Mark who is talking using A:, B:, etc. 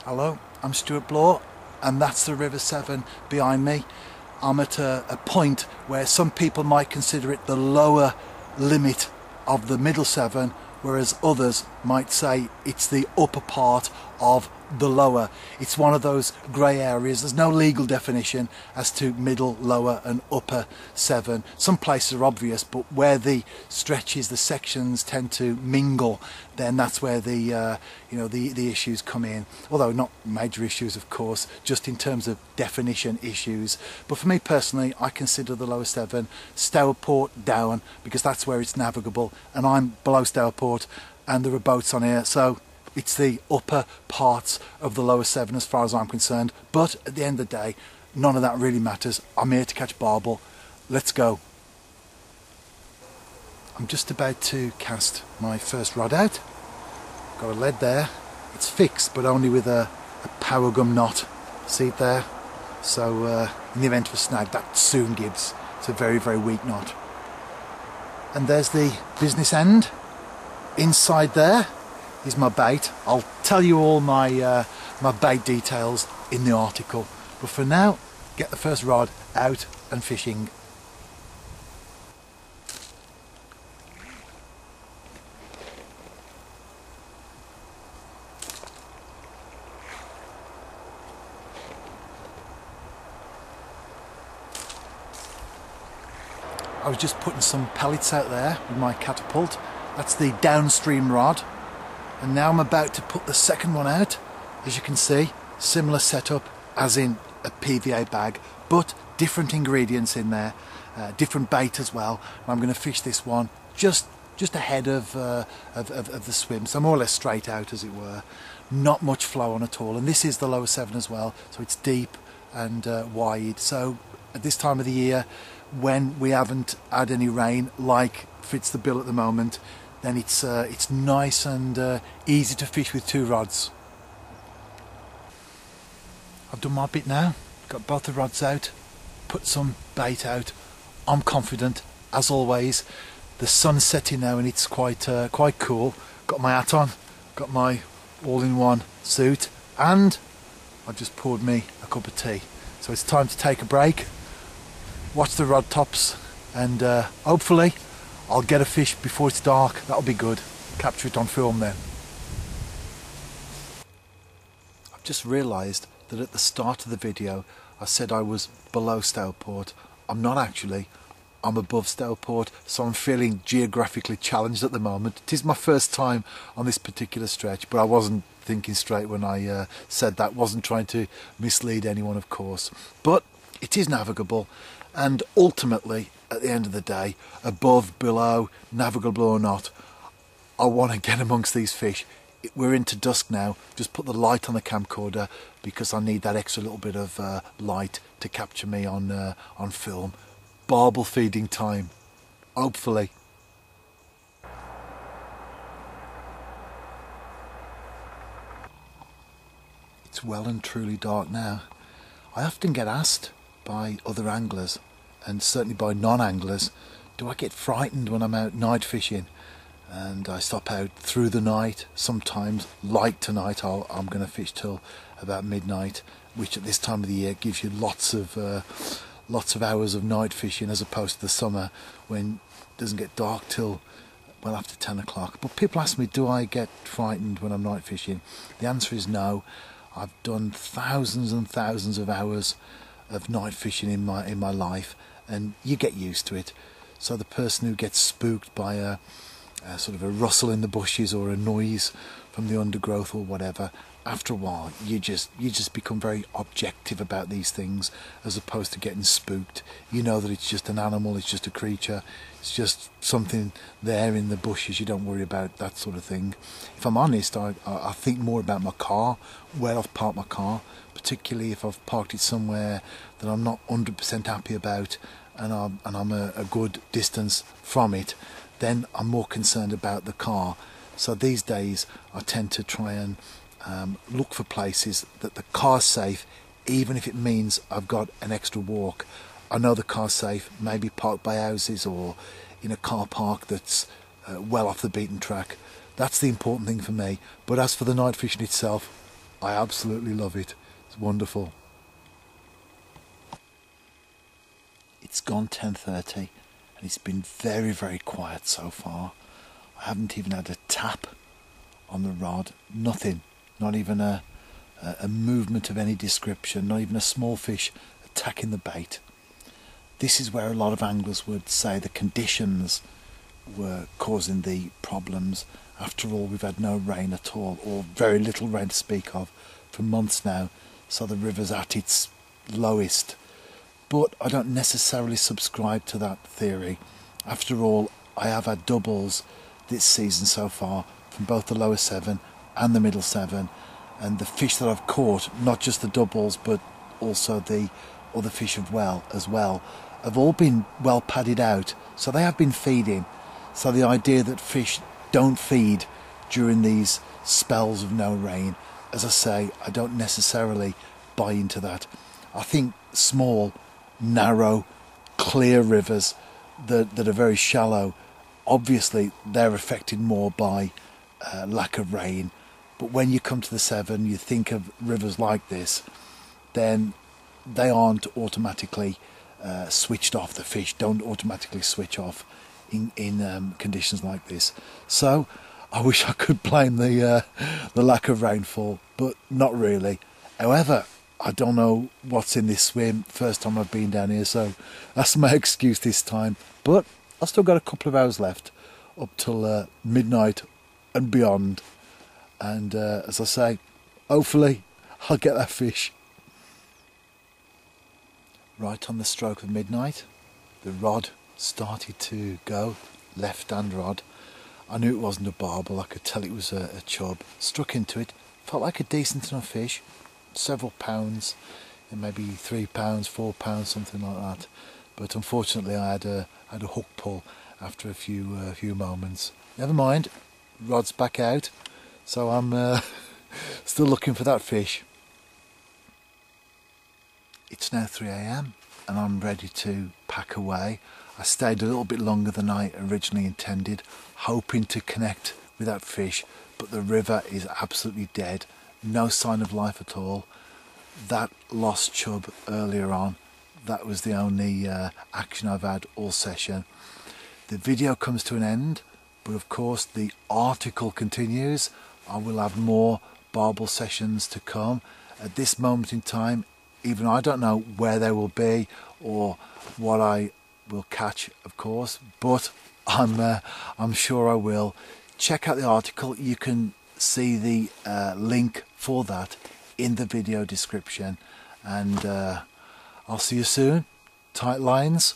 A: Hello, I'm Stuart Bloor and that's the River Severn behind me. I'm at a point where some people might consider it the lower limit of the Middle Severn, whereas others might say it's the upper part of the lower. It's one of those grey areas. There's no legal definition as to middle, lower and upper Severn. Some places are obvious, but where the stretches, the sections tend to mingle, then that's where the the issues come in. Although not major issues, of course, just in terms of definition issues. But for me personally, I consider the lower Severn Stourport down, because that's where it's navigable, and I'm below Stourport and there are boats on here, so it's the upper parts of the lower Severn as far as I'm concerned. But at the end of the day, none of that really matters. I'm here to catch barbel. Let's go. I'm just about to cast my first rod out. Got a lead there. It's fixed, but only with a power gum knot. See it there? So in the event of a snag, that soon gives. It's a very, very weak knot. And there's the business end. Inside there is my bait. I'll tell you all my my bait details in the article, but for now, get the first rod out and fishing. I was just putting some pellets out there with my catapult. That's the downstream rod. And now I'm about to put the second one out. As you can see, similar setup as in a PVA bag, but different ingredients in there, different bait as well. And I'm going to fish this one just ahead of the swim, so more or less straight out, as it were. Not much flow on at all, and this is the lower Severn as well, so it's deep and wide. So at this time of the year, when we haven't had any rain like fits the bill at the moment, then it's nice and easy to fish with two rods. I've done my bit now, got both the rods out, put some bait out. I'm confident, as always. The sun's setting now and it's quite cool. Got my hat on, got my all-in-one suit, and I've just poured me a cup of tea. So it's time to take a break, watch the rod tops, and hopefully I'll get a fish before it's dark. That'll be good. Capture it on film then. I've just realised that at the start of the video I said I was below Stourport. I'm not actually. I'm above Stourport, so I'm feeling geographically challenged at the moment. It is my first time on this particular stretch, but I wasn't thinking straight when I said that. Wasn't trying to mislead anyone, of course. But it is navigable, and ultimately, at the end of the day, above, below, navigable or not, I want to get amongst these fish. We're into dusk now. Just put the light on the camcorder because I need that extra little bit of light to capture me on film. Barbel feeding time, hopefully. It's well and truly dark now. I often get asked by other anglers, and certainly by non-anglers, do I get frightened when I'm out night fishing? And I stop out through the night. Sometimes, like tonight, I'm going to fish till about midnight, which at this time of the year gives you lots of hours of night fishing, as opposed to the summer when it doesn't get dark till well after 10 o'clock. But people ask me, do I get frightened when I'm night fishing? The answer is no. I've done thousands and thousands of hours of night fishing in my life, and you get used to it. So the person who gets spooked by a sort of a rustle in the bushes or a noise from the undergrowth or whatever, after a while you just become very objective about these things, as opposed to getting spooked. You know that it's just an animal, it's just a creature, it's just something there in the bushes. You don't worry about that sort of thing. If I'm honest, I think more about my car, where I've parked my car, particularly if I've parked it somewhere that I'm not 100% happy about, and I'm a good distance from it. Then I'm more concerned about the car. So these days I tend to try and look for places that the car's safe, even if it means I've got an extra walk. I know the car's safe, maybe parked by houses or in a car park that's well off the beaten track. That's the important thing for me. But as for the night fishing itself, I absolutely love it. It's wonderful. It's gone 10:30 and it's been very, very quiet so far. I haven't even had a tap on the rod, nothing, not even a movement of any description, not even a small fish attacking the bait. This is where a lot of anglers would say the conditions were causing the problems. After all, we've had no rain at all, or very little rain to speak of, for months now, so the river's at its lowest. But I don't necessarily subscribe to that theory. After all, I have had doubles this season so far from both the lower Severn and the middle Severn, and the fish that I've caught, not just the doubles but also the other fish as well, have all been well padded out, so they have been feeding. So the idea that fish don't feed during these spells of no rain, as I say, I don't necessarily buy into that. I think small, narrow, clear rivers that are very shallow, obviously they're affected more by lack of rain. But when you come to the Severn, you think of rivers like this, then they aren't automatically switched off. The fish don't automatically switch off in conditions like this. So I wish I could blame the lack of rainfall, but not really. However, I don't know what's in this swim. First time I've been down here, so that's my excuse this time. But I've still got a couple of hours left up till midnight and beyond. And as I say, hopefully I'll get that fish. Right on the stroke of midnight, the rod started to go, left-hand rod. I knew it wasn't a barbel, I could tell it was a chub. Struck into it, felt like a decent enough fish, several pounds, and maybe 3 pounds, 4 pounds, something like that. But unfortunately I had a hook pull after a few moments. Never mind, rod's back out, so I'm still looking for that fish. It's now 3 AM and I'm ready to pack away. I stayed a little bit longer than I originally intended, hoping to connect with that fish, but the river is absolutely dead, no sign of life at all. That lost chub earlier on, that was the only action I've had all session. The video comes to an end, but of course the article continues. I will have more barbel sessions to come. At this moment in time, even I don't know where they will be or what I will catch, of course, but I'm sure I will. Check out the article. You can see the link for that in the video description, and I'll see you soon. Tight lines.